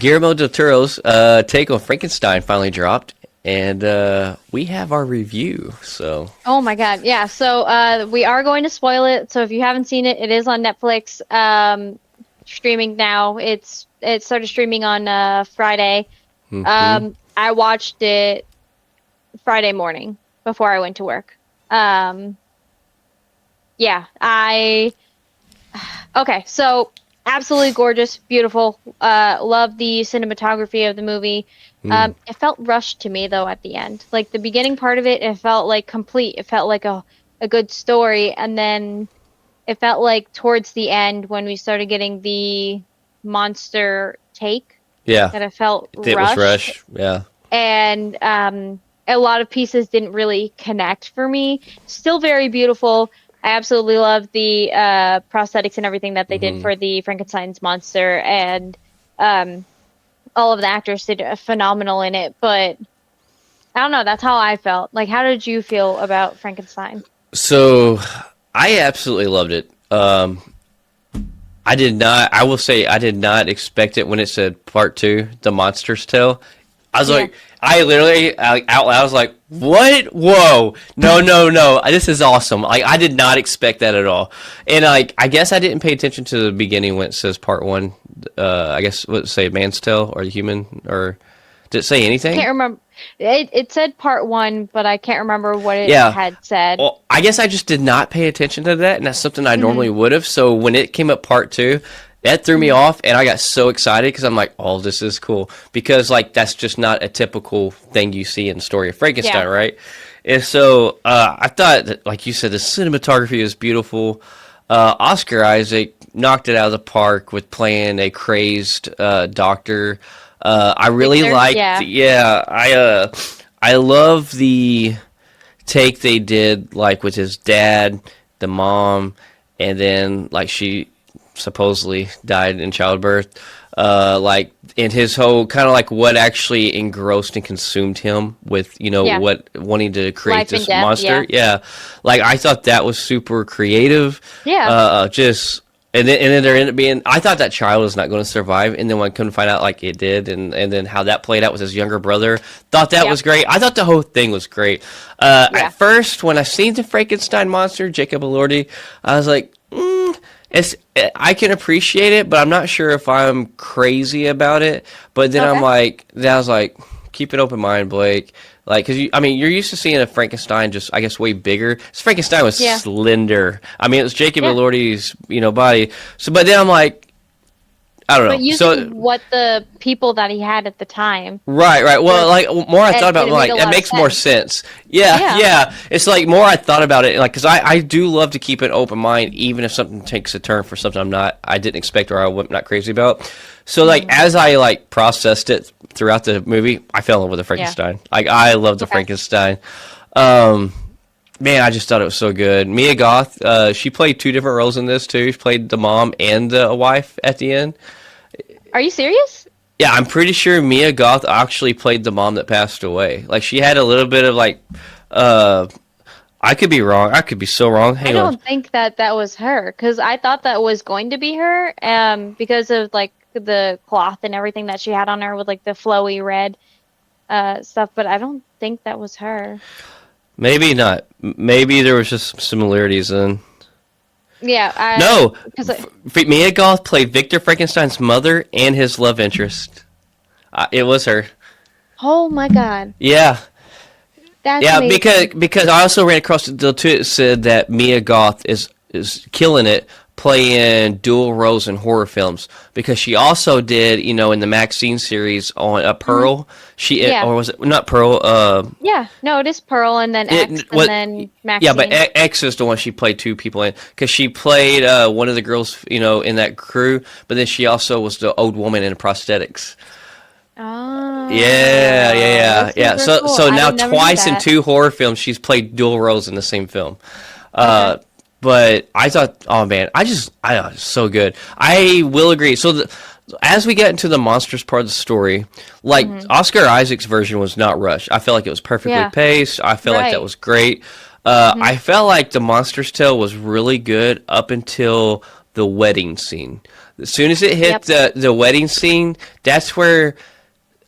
Guillermo Del Toro's take on Frankenstein finally dropped, and we have our review. So, Oh my God. Yeah. So we are going to spoil it. So if you haven't seen it, it is on Netflix, streaming now. It started streaming on Friday. hmm I watched it Friday morning before I went to work. Um, yeah, I okay, so absolutely gorgeous, beautiful. Love the cinematography of the movie. It felt rushed to me though at the end. Like the beginning part of it, it felt like complete. It felt like a good story, and then it felt like towards the end when we started getting the monster take yeah, that it felt it was rushed, Rush. Yeah. and a lot of pieces didn't really connect for me. Still very beautiful. I absolutely love the prosthetics and everything that they did hmm for the Frankenstein's monster, and um, all of the actors did phenomenal in it. But I don't know, that's how I felt. Like, how did you feel about Frankenstein? So, I absolutely loved it. I did not. I will say I did not expect it when it said part two, the monster's tale. I was Yeah. like, I literally out loud I was like, "What? Whoa! No, no, no! This is awesome!" Like I did not expect that at all, and like I guess I didn't pay attention to the beginning when it says part one. I guess what it say man's tale or the human or did it say I can't anything? remember. It said part one, but I can't remember what it Yeah. had said. Well, I guess I just did not pay attention to that, and that's something I Hmm. normally would have. So when it came up part two, that threw me Hmm. off, and I got so excited because I'm like, "Oh, this is cool!" Because like that's just not a typical thing you see in the story of Yeah. Frankenstein, right? And so I thought, that, like you said, the cinematography is beautiful. Oscar Isaac knocked it out of the park with playing a crazed doctor. I really Victor? liked, Yeah. yeah, I love the take they did like with his dad, the mom, and then like she supposedly died in childbirth. Like in his whole kind of like what actually engrossed and consumed him with Yeah. what wanting to create Life and this death. monster. Yeah. Yeah, like I thought that was super creative. Yeah. Just and then there ended up being I thought that child was not going to survive, and then when I couldn't find out like it did, and then how that played out with his younger brother, thought that Yep. was great. I thought the whole thing was great. At Yeah. first, when I seen the Frankenstein monster, Jacob Elordi, I was like, it's I can appreciate it, but I'm not sure if I'm crazy about it. But Okay. then I was like, keep an open mind, Blake. Like, cause I mean, you're used to seeing a Frankenstein just, I guess, way bigger. This Frankenstein was Yeah. slender. I mean, it was Jacob Yeah. Elordi's, body. So, but then I'm like, I don't But know. using So, what the people that he had at the time, right, right. Well, the like more I thought about, it, it made like a that lot of makes more sense. sense. Yeah, Yeah. yeah. It's like more I thought about it, like because I do love to keep an open mind, even if something takes a turn for something I didn't expect or I'm not crazy about. So like Hmm. as I like processed it throughout the movie, I fell in love with the Yeah. Frankenstein. Like I love the Okay. Frankenstein. Um, Man, I just thought it was so good. Mia Goth, she played two different roles in this too. She played the mom and the wife at the end. Are you serious? Yeah, I'm pretty sure Mia Goth actually played the mom that passed away. Like she had a little bit of like, uh, I could be wrong. I could be so wrong. I Hang on. don't think that that was her, because I thought that was going to be her, because of like the cloth and everything that she had on her with like the flowy red stuff. But I don't think that was her. Maybe not. Maybe there was just some similarities in. Yeah. No, Because Mia Goth played Victor Frankenstein's mother and his love interest. It was her. oh my God, Yeah, that's yeah. amazing. Because I also ran across the deal too. It said that Mia Goth is killing it playing dual roles in horror films because she also did in the Maxine series on a Hmm. Pearl. She Yeah. or was it not Pearl? Yeah. No, it is Pearl and then X It and what? then Yeah, but Maxine. X is the one she played two people in because she played one of the girls, in that crew. But then she also was the old woman in prosthetics. Yeah, yeah, Oh, yeah, that's yeah. super So, cool. so I now didn't never knew twice in that. two horror films, she's played dual roles in the same film. Okay. Uh, but I thought, oh man, I thought it was so good. I will agree. So, as we get into the monsters part of the story, like Hmm. Oscar Isaac's version was not rushed. I felt like it was perfectly Yeah. paced. I felt like that Right. was great. Hmm. I felt like the Monsters Tale was really good up until the wedding scene. As soon as it hit Yep. the wedding scene, that's where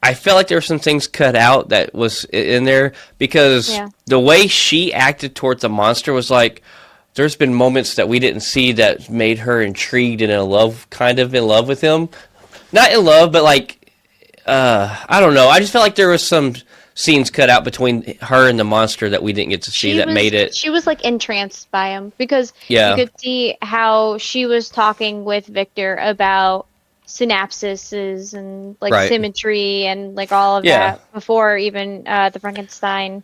I felt like there were some things cut out that was in there because Yeah. the way she acted towards the monster was like there's been moments that we didn't see that made her intrigued and in love, kind of in love with him. Not in love, but like I don't know. I just felt like there was some scenes cut out between her and the monster that we didn't get to see that made it. She was like entranced by him because you Yeah, could see how she was talking with Victor about synapses and like right. symmetry and like all of Yeah, that before even the Frankenstein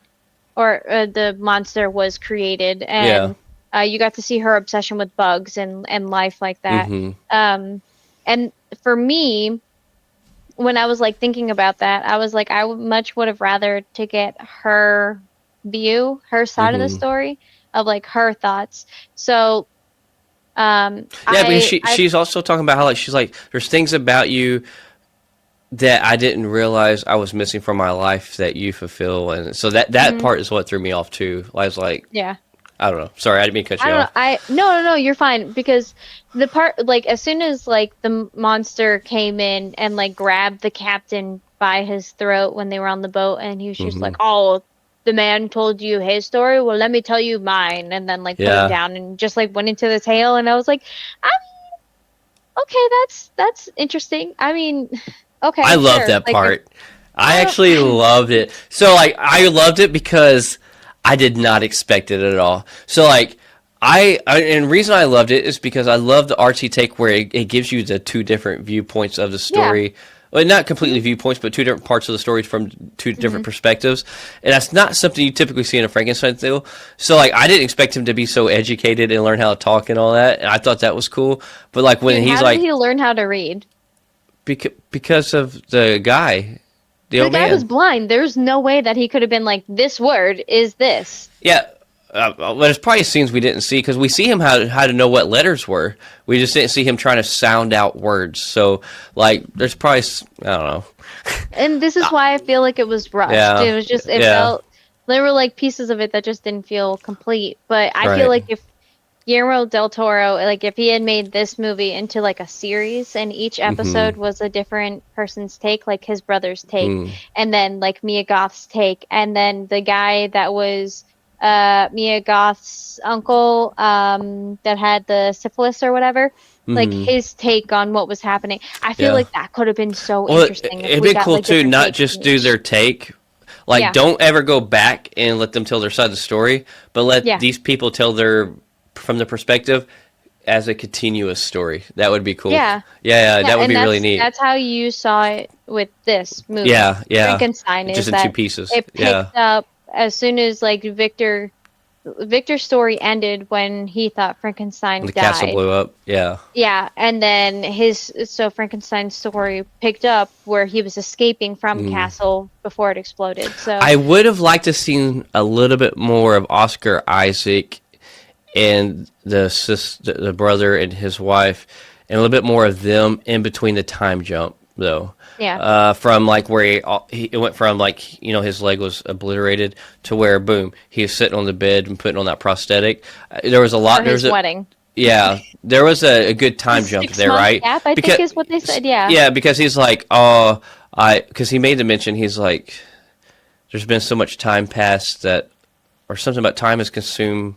or the monster was created, yeah. and you got to see her obsession with bugs and life like that. Mm-hmm. And for me, when I was like thinking about that, I was like, much would have rather to get her view, her side of the Mm-hmm. story of like her thoughts. So, Yeah, because I, she's also talking about how like she's like there's things about you that I didn't realize I was missing from my life that you fulfill, and so that mhm, part is what threw me off too. I was like, yeah. I don't know. Sorry, I didn't mean to cut I you don't know. off. No, you're fine because the part like as soon as like the monster came in and like grabbed the captain by his throat when they were on the boat and he was just Hmm. like, "Oh, the man told you his story. Well, let me tell you mine." And then like put him Yeah, down and just like went into the tail and I was like, "I okay, that's interesting. I mean, I okay, love sure." that Like part. I I don't actually loved it. So like I loved it because I did not expect it at all. So like and the reason I loved it is because I love the artsy take where it gives you the two different viewpoints of the yeah. story. Well, not completely Hmm. viewpoints, but two different parts of the story from two Hmm. different perspectives, and that's not something you typically see in a Frankenstein tale. So, like, I didn't expect him to be so educated and learn how to talk and all that, and I thought that was cool. But like when Dude, he's how did like, he learn how to read? because of the guy, the The old guy was man. blind. There's no way that he could have been like, this word is this. Yeah, but there's probably scenes we didn't see because we see him how to know what letters were. We just didn't see him trying to sound out words. So like, there's probably I don't know. And this is why I feel like it was rushed. Yeah, It was just, it yeah, felt, there were like pieces of it that just didn't feel complete. But I feel right. like if Guillermo del Toro, like if he had made this movie into like a series and each Mm-hmm. episode was a different person's take, like his brother's take, Mm. and then like Mia Goth's take, and then the guy that was Mia Goth's uncle that had the syphilis or whatever, like Mm-hmm. his take on what was happening. I feel Yeah. like that could have been so Well, interesting if it'd we be got cool like too, different not takes just from do each. their take. Like, Yeah, don't ever go back and let them tell their side of the story, but let yeah, these people tell their from the perspective as a continuous story. That would be cool. yeah. Yeah, Yeah, that would and be really neat. that's how you saw it with this movie. Yeah, yeah. Frankenstein Just is in two that pieces. it Yeah. picked up as soon as like Victor's story ended when he thought When Frankenstein the castle died. blew up. Yeah. Yeah, and then Frankenstein's story picked up where he was escaping from Mm. Castle before it exploded. So, I would have liked to seen a little bit more of Oscar Isaac and the brother and his wife, and a little bit more of them in between the time jump though. yeah. From like where it went from like his leg was obliterated to where boom he was sitting on the bed and putting on that prosthetic. There was a For lot. There was his a wedding. Yeah, there was a good A time jump there, 6 month right? gap, I think Because is what they said. Yeah. yeah, because he's like, oh, because he made the mention. He's like, there's been so much time passed that, or something about time has consumed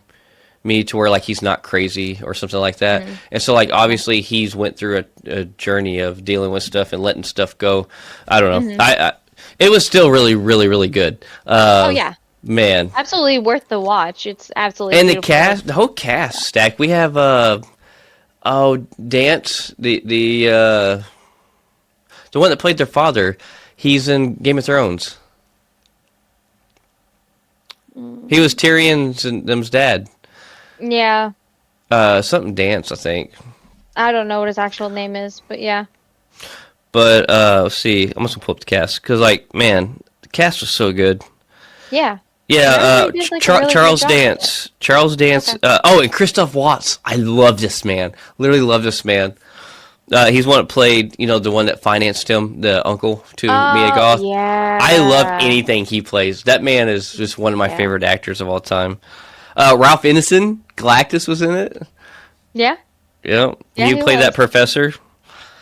me to where like he's not crazy or something like that. Hmm. And so like obviously he's went through a journey of dealing with stuff and letting stuff go. I don't know. Hmm. It was still really really really good. Oh yeah. Man, Absolutely worth the watch. It's absolutely and beautiful. the whole cast stack. We have oh Dance the one that played their father. He's in Game of Thrones. He was Tyrion's and them's dad. Yeah. Something Dance, I think. I don't know what his actual name is, but yeah. But let's see. I'm just gonna pull up the cast because, like, man, the cast was so good. Yeah. Yeah, Everybody did like a really good Charles job with it. Dance. Charles Dance. Okay. Oh, and Christoph Waltz. I love this man. Literally love this man. He's one that played, the one that financed him, the uncle to Mia Oh, Goth. I love yeah. anything he plays. That man is just one of my Yeah. favorite actors of all time. Ralph Ineson, Galactus was in it. Yeah. Yeah, Yeah, he he played that was. professor.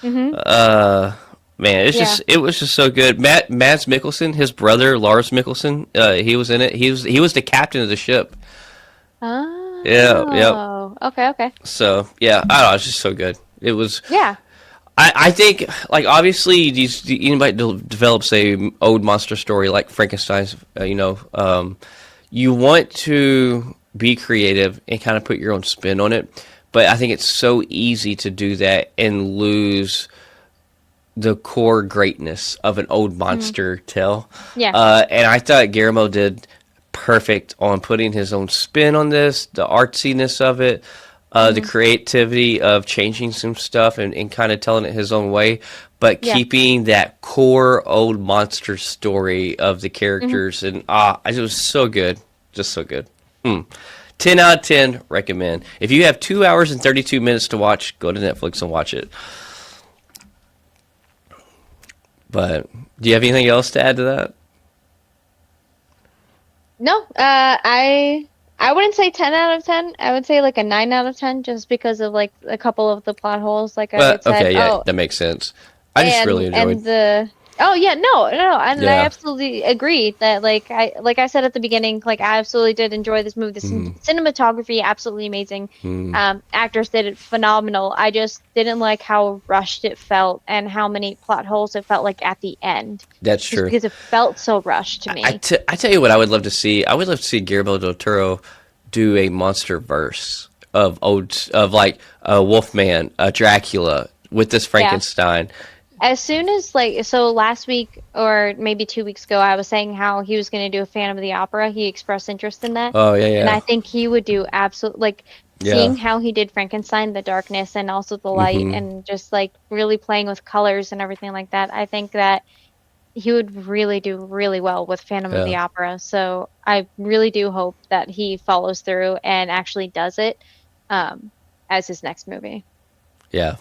Mm-hmm. Uh, man, Yeah. it was just so good. Mads Mikkelsen, his brother Lars Mikkelsen, he was in it. He was the captain of the ship. Yeah, yep. Oh, okay, okay. So yeah, I don't know. It's just so good. It was. Yeah. I think like obviously these anybody develops a old monster story like Frankenstein's. You want to be creative and kind of put your own spin on it, but I think it's so easy to do that and lose the core greatness of an old Mm-hmm. monster tale. Yeah. And I thought Guillermo did perfect on putting his own spin on this, the artsiness of it, the Mm-hmm. creativity of changing some stuff and kind of telling it his own way, but Yeah. keeping that core old monster story of the Mm-hmm. characters. And it was so good. Just so good. 10 out of 10, recommend. If you have 2 hours and 32 minutes to watch, go to Netflix and watch it. But do you have anything else to add to that? No, I wouldn't say 10 out of 10. I would say like a 9 out of 10 just because of like a couple of the plot holes like I Well, had said. okay, yeah, Oh, that makes sense. I just really enjoyed. and the oh yeah, no, and I Yeah. absolutely agree that like I said at the beginning, like I absolutely did enjoy this movie. The cinematography absolutely amazing. Mm, Actors did it phenomenal. I just didn't like how rushed it felt and how many plot holes it felt like at the end. that's Just true. because it felt so rushed to me. I tell you what I would love to see. I would love to see Guillermo del Toro do a monster verse of like a Wolfman, a Dracula with this Yeah. Frankenstein. As soon as like so last week or maybe 2 weeks ago, I was saying how he was going to do a Phantom of the Opera. He expressed interest in that, Oh yeah, and yeah, I think he would do absolute like yeah. seeing how he did Frankenstein, the darkness and also the light, Mm-hmm. and just like really playing with colors and everything like that. I think that he would really do really well with Phantom of Yeah, the Opera. So I really do hope that he follows through and actually does it um, as his next movie. yeah.